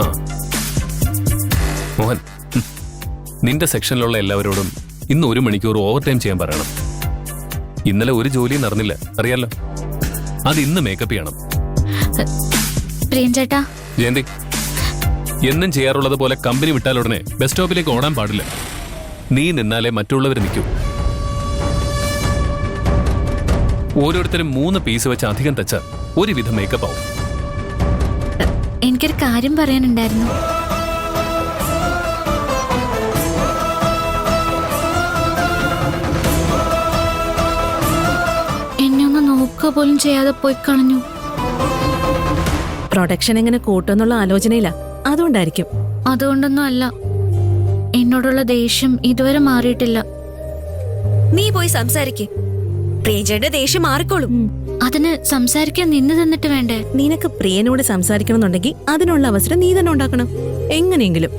ആ മോഹൻ, നിന്റെ സെക്ഷനിലുള്ള എല്ലാവരോടും ഇന്ന് 1 മണിക്കൂർ ഓവർ ടൈം ചെയ്യാൻ പറയണം. ഇന്നലെ ഒരു ജോലിയും നടന്നില്ല, അറിയാലോ. അത് ഇന്ന് മേക്കപ്പ് ചെയ്യണം. ചേട്ടാ, ജയന്തി, എന്നും ചെയ്യാറുള്ളത് പോലെ കമ്പനി വിട്ടാലുടനെ ബസ് സ്റ്റോപ്പിലേക്ക് ഓടാൻ പാടില്ല. നീ നിന്നാലേ മറ്റുള്ളവർ നിൽക്കൂ. ഓരോരുത്തരും 3 പീസ് വെച്ച് അധികം തച്ച ഒരുവിധം മേക്കപ്പ് ആവും. എനിക്കൊരു കാര്യം പറയാനുണ്ടായിരുന്നു. എന്നെ ഒന്ന് നോക്കുക പോലും ചെയ്യാതെ പോയി കളഞ്ഞു. പ്രൊഡക്ഷൻ എങ്ങനെ കൂട്ടുമെന്നുള്ള ആലോചനയില്ല, അതുകൊണ്ടായിരിക്കും. അതുകൊണ്ടൊന്നും അല്ല, എന്നോടുള്ള ദേഷ്യം ഇതുവരെ മാറിയിട്ടില്ല. നീ പോയി സംസാരിക്കേ, പ്രിയയുടെ ദേഷ്യം മാറിക്കോളും. അതിന് സംസാരിക്കാൻ നിന്ന് തന്നിട്ട് വേണ്ടേ? നിനക്ക് പ്രിയനോട് സംസാരിക്കണമെന്നുണ്ടെങ്കിൽ അതിനുള്ള അവസരം നീ തന്നെ ഉണ്ടാക്കണം, എങ്ങനെയെങ്കിലും.